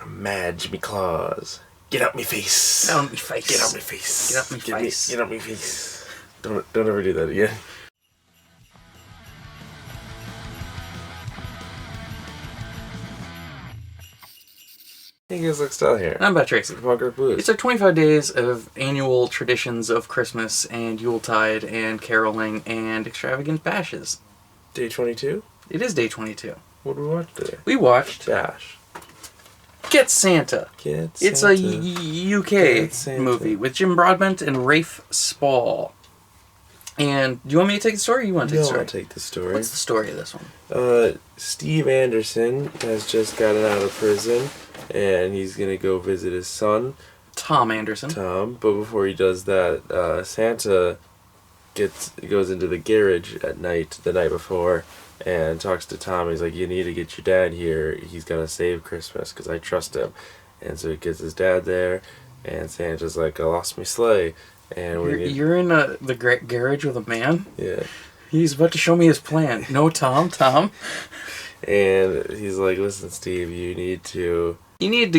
Mad Jimmy Claus. Get out me face. Get out me face. Get out me face. Get out me face. Get out me face. Don't ever do that again. Hey guys, look style here. I'm about Tracy. Walker Blues. It's our 25 days of annual traditions of Christmas and Yuletide and caroling and extravagant bashes. Day 22? It is day 22. What did we watch today? We watched Bash. Get Santa. Get Santa. It's a UK movie with Jim Broadbent and Rafe Spall. And do you want me to take the story or you want to take the story? I'll take the story. What's the story of this one? Steve Anderson has just gotten out of prison and he's going to go visit his son. Tom Anderson. Tom. But before he does that, Santa goes into the garage at night, the night before, and talks to Tom. He's like, you need to get your dad here. He's got to save Christmas because I trust him. And so he gets his dad there, and Santa's like, I lost my sleigh. And you're in the garage with a man? Yeah. He's about to show me his plan. No, Tom. And he's like, listen, Steve, you need to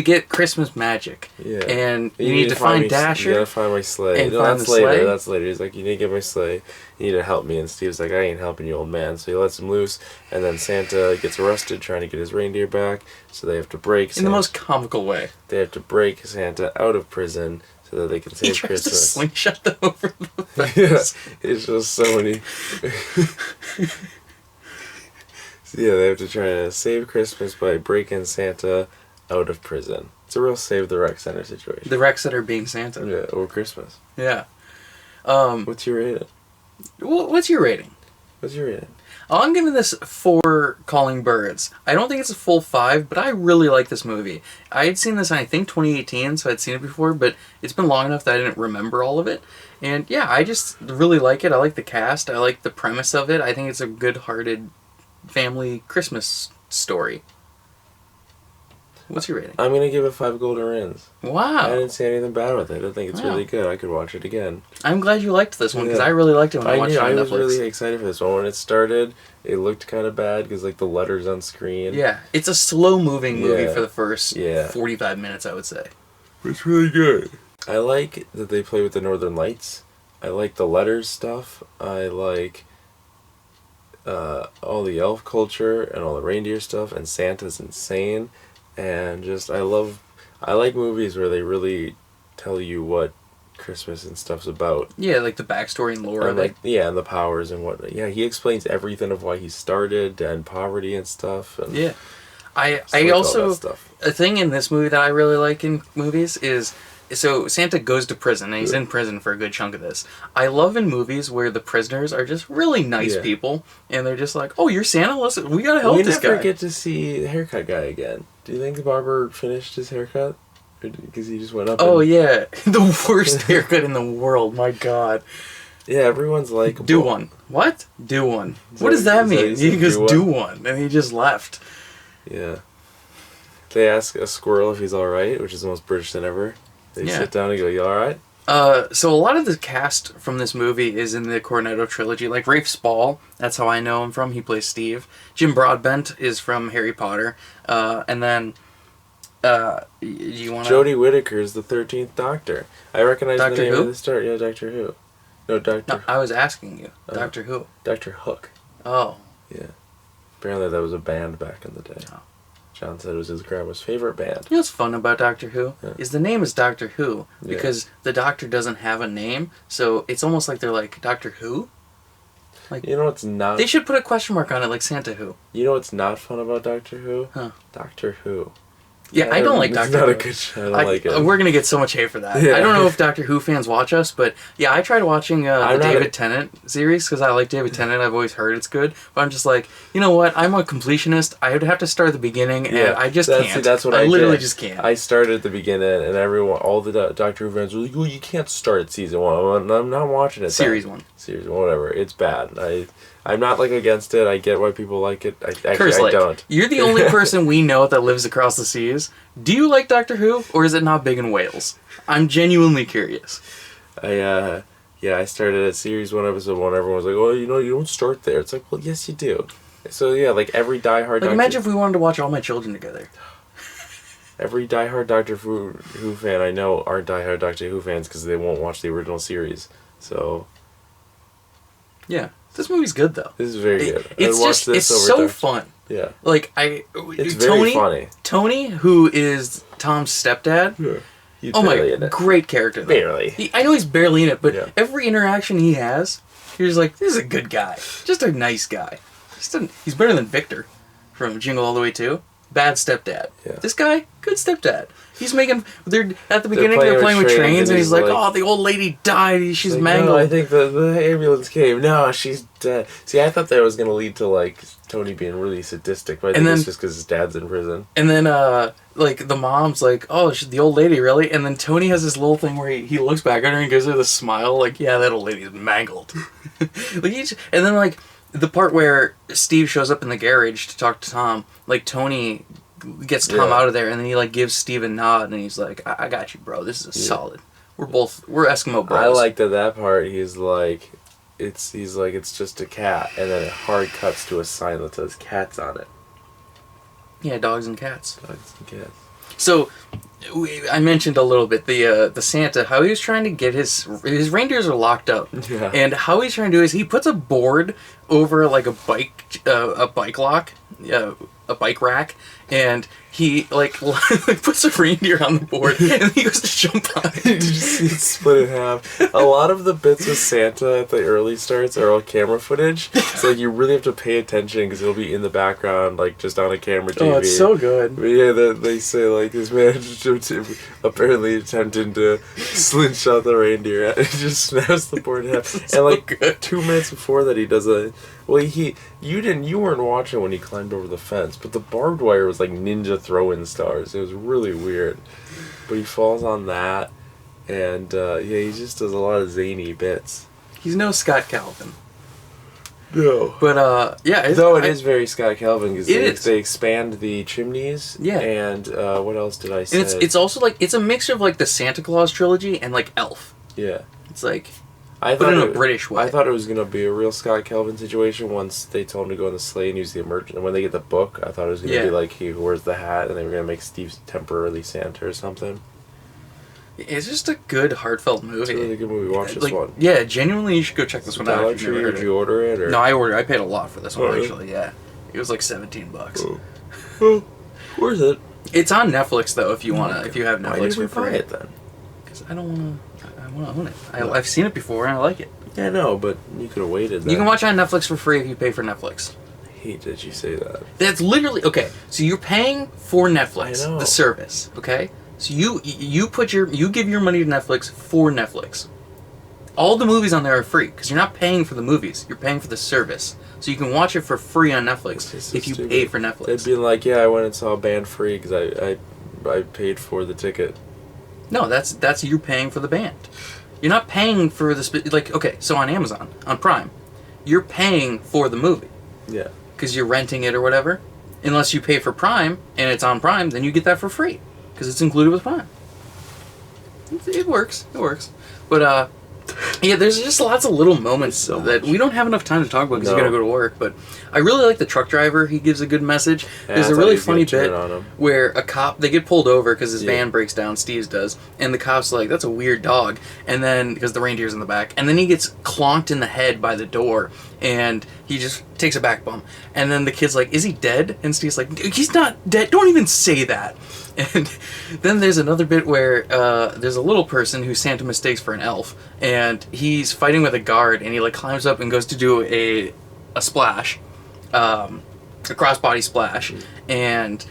get Christmas magic. Yeah. And you need to find Dasher. You gotta find my sleigh. No, that's later. Sleigh? That's later. He's like, you need to get my sleigh. You need to help me. And Steve's like, I ain't helping you, old man. So he lets him loose. And then Santa gets arrested trying to get his reindeer back. So they have to break Santa. In the most comical way. They have to break Santa out of prison so that they can save Christmas. He tries to slingshot them over the fence. Yeah, it's just so many... Yeah, they have to try to save Christmas by breaking Santa out of prison. It's a real save the rec center situation. The rec center being Santa. Yeah, or Christmas. Yeah. What's your rating? What's your rating? What's your rating? I'm giving this 4 calling birds. I don't think it's a full 5, but I really like this movie. I had seen this in, I think, 2018, so I'd seen it before, but it's been long enough that I didn't remember all of it. And yeah, I just really like it. I like the cast. I like the premise of it. I think it's a good-hearted family Christmas story. What's your rating? I'm gonna give it 5 golden rings. Wow. I didn't say anything bad with it. I think it's really good. I could watch it again. I'm glad you liked this one because I really liked it when I watched it on Netflix. I was really excited for this one. When it started, it looked kind of bad because like the letters on screen. Yeah, it's a slow-moving movie for the first 45 minutes, I would say. It's really good. I like that they play with the Northern Lights. I like the letters stuff. I like all the elf culture and all the reindeer stuff, and Santa's insane. And just I like movies where they really tell you what Christmas and stuff's about. Yeah, like the backstory and lore of it. Yeah, and the powers and what. Yeah, he explains everything of why he started and poverty and stuff. And yeah, I also a thing in this movie that I really like in movies is. So Santa goes to prison, and he's in prison for a good chunk of this. I love in movies where the prisoners are just really nice people, and they're just like, oh, you're Santa? Listen, we gotta help this guy. We never get to see the haircut guy again. Do you think the barber finished his haircut? Because he just went up yeah. The worst haircut in the world, my God. Yeah, everyone's like... Do one. What? Do one. What does that mean? He goes, do one, and he just left. Yeah. They ask a squirrel if he's alright, which is the most British thing ever. They sit down and go, you alright? So a lot of the cast from this movie is in the Cornetto trilogy. Like Rafe Spall, that's how I know him from. He plays Steve. Jim Broadbent is from Harry Potter. And then, you want Jodie Whittaker is the 13th Doctor. I recognize Doctor the name Who? at the start. Yeah, Doctor Who. No, Doctor... No, I was asking you. Doctor Who? Dr. Hook. Oh. Yeah. Apparently that was a band back in the day. Oh. John said it was his grandma's favorite band. You know what's fun about Doctor Who? Is the name is Doctor Who because the Doctor doesn't have a name, so it's almost like they're like, Doctor Who? Like, you know what's not... They should put a question mark on it like Santa Who. You know what's not fun about Doctor Who? Huh. Doctor Who. Yeah, I don't like Doctor Who. It's not a good show. I don't like it. We're going to get so much hate for that. Yeah. I don't know if Doctor Who fans watch us, but yeah, I tried watching the David Tennant series because I like David Tennant. I've always heard it's good. But I'm just like, you know what? I'm a completionist. I would have to start at the beginning, and I just can't. That's what I literally just can't. I started at the beginning, and all the Doctor Who fans were like, well, you can't start at season 1. I'm not watching it. Series 1. Series 1, whatever. It's bad. I'm not like against it. I get why people like it. I don't. You're the only person we know that lives across the seas. Do you like Doctor Who, or is it not big in Wales? I'm genuinely curious. I started at series 1, episode 1. Everyone was like, "Oh, you don't start there." It's like, well, yes, you do. So yeah, like every diehard. Like, imagine if we wanted to watch All My Children together. every diehard Who fan I know aren't diehard Doctor Who fans because they won't watch the original series. So Yeah, this movie's good though. this is very good. It's so fun. Yeah, Like it's very funny. Tony, who is Tom's stepdad. Yeah. He's Oh my, in it. great character. Though. Barely. I know he's barely in it, but Yeah. every interaction he has, you're just like, this is a good guy. Just a nice guy. He's better than Victor from Jingle All the Way 2. Bad stepdad. Yeah. This guy, good stepdad. He's making. At the beginning, they're playing with trains, and he's like, "Oh, the old lady died. She's mangled." No, I think the ambulance came. No, she's dead. See, I thought that was gonna lead to like Tony being really sadistic, but I think it's just because his dad's in prison. And then, like the mom's like, "Oh, the old lady, really?" And then Tony has this little thing where he looks back at her and gives her the smile, like, "Yeah, that old lady's mangled." And then like the part where Steve shows up in the garage to talk to Tom, like Tony gets Tom out of there, and then he like gives Steve a nod, and he's like, I got you, bro. This is solid. We're Eskimo bros." I liked that part. He's like, it's just a cat, and then it hard cuts to a sign that says cats on it. Yeah, dogs and cats. Dogs and cats. So, I mentioned a little bit the Santa, how he was trying to get his reindeers are locked up, and how he's trying to do is he puts a board over like a bike lock, a bike rack, and he like puts a reindeer on the board, and he goes to jump on it. You just see it split in half. A lot of the bits with Santa at the early starts are all camera footage, so like, you really have to pay attention because it'll be in the background, like just on a camera TV. Oh, it's so good. But yeah, they say like this man apparently attempting to slingshot the reindeer, and it just snaps the board in half. And like good. 2 minutes before that, he does a. Well, you weren't watching when he climbed over the fence, but the barbed wire was like ninja throw-in stars. It was really weird. But he falls on that, and he just does a lot of zany bits. He's no Scott Calvin. No. But yeah, Though it is very Scott Calvin because they expand the chimneys. Yeah. And what else did I say? And it's also like it's a mixture of like the Santa Claus trilogy and like Elf. Yeah. It's like. I But in a British way. I thought it was going to be a real Scott Calvin situation once they told him to go on the sleigh and use the emergency. When they get the book, I thought it was going to be like he wears the hat and they were going to make Steve temporarily Santa or something. It's just a good, heartfelt movie. It's a really good movie. Watch this one. Yeah, genuinely, you should go check this one out. Dollar Tree, did you order it? Or? No, I paid a lot for this one, Oh, actually, yeah. It was like $17. Oh. Well, worth it. It's on Netflix, though, if you have Netflix Why did we for free. buy it then? Because I don't want to... I want to own it. I've seen it before, and I like it. Yeah, no, but you could have waited then. You can watch it on Netflix for free if you pay for Netflix. I hate that you say that. That's literally... Okay, so you're paying for Netflix, I know. the service, okay? So you give your money to Netflix for Netflix. All the movies on there are free, because you're not paying for the movies. You're paying for the service. So you can watch it for free on Netflix if you pay for Netflix. It'd be like, yeah, I went and saw Band Free because I paid for the ticket. No, that's you paying for the band. You're not paying for the... okay, so on Amazon, on Prime, you're paying for the movie. Yeah. Because you're renting it or whatever. Unless you pay for Prime, and it's on Prime, then you get that for free. Because it's included with Prime. It works. It works. But, yeah, there's just lots of little moments that we don't have enough time to talk about because you gotta go to work. But I really like the truck driver. He gives a good message. Yeah, There's I a thought really he was funny gonna turn bit on him. where a cop, they get pulled over because his van breaks down, Steve's does, and the cop's like, that's a weird dog. And then, because the reindeer's in the back, and then he gets clonked in the head by the door, and he just takes a back bump. And then the kid's like, is he dead? And Steve's like, he's not dead. Don't even say that. And then there's another bit where there's a little person who Santa mistakes for an elf, and he's fighting with a guard, and he like climbs up and goes to do a splash, a crossbody splash, and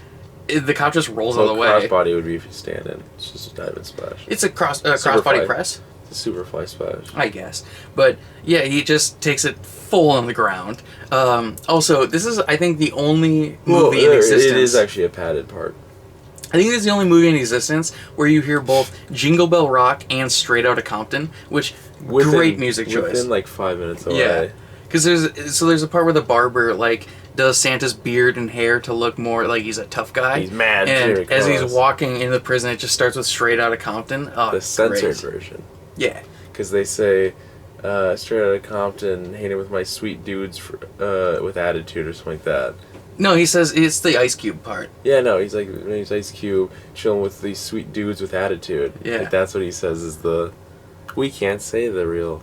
the cop just rolls out of the way. Crossbody would be if you stand in. It's just a dive and splash. It's a crossbody press, It's a superfly splash. I guess. But yeah, he just takes it full on the ground. Also, this is I think the only movie in existence. It is actually a padded part. I think it's the only movie in existence where you hear both Jingle Bell Rock and Straight Outta Compton, which great music choice. Within like 5 minutes away. Yeah, because there's a part where the barber like does Santa's beard and hair to look more like he's a tough guy. He's mad. And as he's walking into the prison, it just starts with Straight Outta Compton. Oh, the censored great. version. Yeah. Because they say Straight Outta Compton, hanging with my sweet dudes with attitude or something like that. No, he says it's the Ice Cube part. Yeah, no, he's like, when he's Ice Cube chilling with these sweet dudes with attitude. Yeah. Like, that's what he says is the. We can't say the real.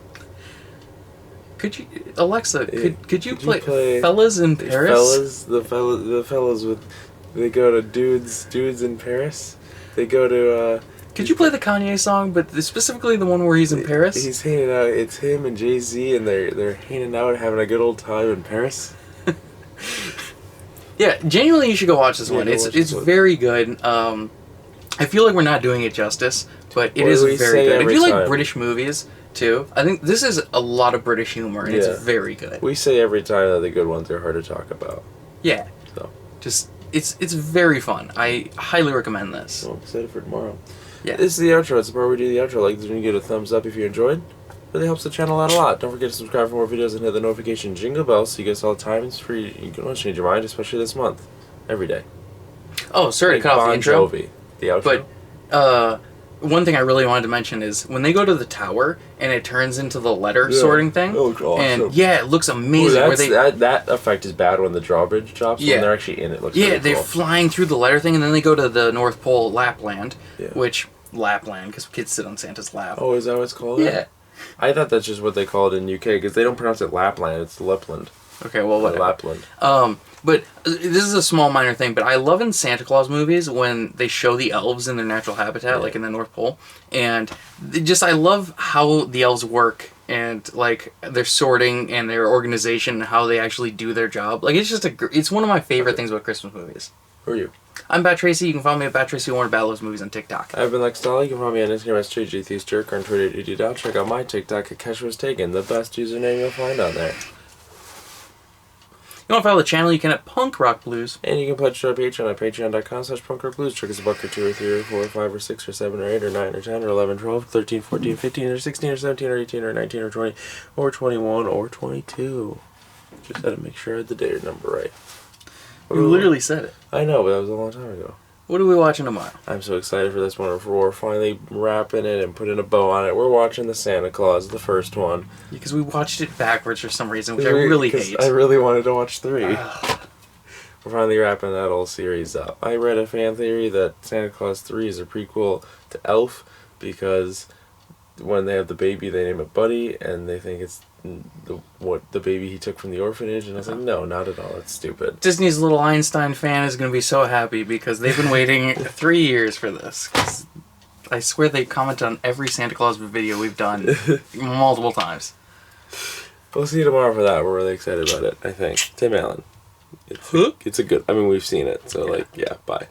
Could you, Alexa? Could you play play Fellas in Paris? The fellas with. They go to dudes in Paris. They go to. Could you play the Kanye song, but specifically the one where he's in Paris? He's hanging out. It's him and Jay-Z, and they're hanging out, having a good old time in Paris. Yeah, genuinely, you should go watch this one. It's very good. I feel like we're not doing it justice, but it is very good. If you like British movies too, I think this is a lot of British humor, and it's very good. We say every time that the good ones are hard to talk about. Yeah. So just it's very fun. I highly recommend this. I'm excited for tomorrow. Yeah. This is the outro. It's the part where we do the outro. Like this when you get a thumbs up if you enjoyed. Really helps the channel out a lot. Don't forget to subscribe for more videos and hit the notification jingle bell so you get all the time. It's free. You can always change your mind, especially this month. Every day. Oh, sorry to cut off the intro. Jovi, the outro. But one thing I really wanted to mention is when they go to the tower and it turns into the letter sorting thing. Oh, awesome. And yeah, it looks amazing. Ooh, that effect is bad when the drawbridge drops. Yeah. When they're actually in it, looks really they're cool. flying through the letter thing, and then they go to the North Pole, Lapland, which Lapland because kids sit on Santa's lap. Oh, is that what it's called? Yeah. I thought that's just what they call it in UK because they don't pronounce it Lapland. It's Lapland. Okay, well, whatever. Lapland. But this is a small minor thing, but I love in Santa Claus movies when they show the elves in their natural habitat, like in the North Pole, and I love how the elves work and like their sorting and their organization and how they actually do their job. Like it's one of my favorite things about Christmas movies. Who are you? I'm Bat Tracy. You can follow me at Bat Tracy Warner Battle Loves Movies on TikTok. I've been Lex Dolly. You can follow me on Instagram as JJTheistJerk or on Twitter at DDDow. Check out my TikTok at Kesh Was Taken, the best username you'll find on there. You want to follow the channel, you can at Punk Rock Blues. And you can pledge to our Patreon at patreon.com/punkrocblues. Trick us a buck or 2 or 3 or 4 or 5 or 6 or 7 or 8 or 9 or 10 or 11, 12, 13, 14, 15 or 16 or 17 or 18 or 19 or 20 or 21 or 22. Just had to make sure I had the date number right. You literally said it. I know, but that was a long time ago. What are we watching tomorrow? I'm so excited for this one. We're finally wrapping it and putting a bow on it. We're watching the Santa Claus, the first one. Because we watched it backwards for some reason, which I really hate. I really wanted to watch 3. We're finally wrapping that whole series up. I read a fan theory that Santa Claus 3 is a prequel to Elf because when they have the baby, they name it Buddy, and they think it's the baby he took from the orphanage, and I was like, no, not at all. That's stupid. Disney's little Einstein fan is going to be so happy because they've been waiting 3 years for this. 'Cause I swear they comment on every Santa Claus video we've done multiple times. We'll see you tomorrow for that. We're really excited about it, I think. Tim Allen. It's a good... I mean, we've seen it, so, bye.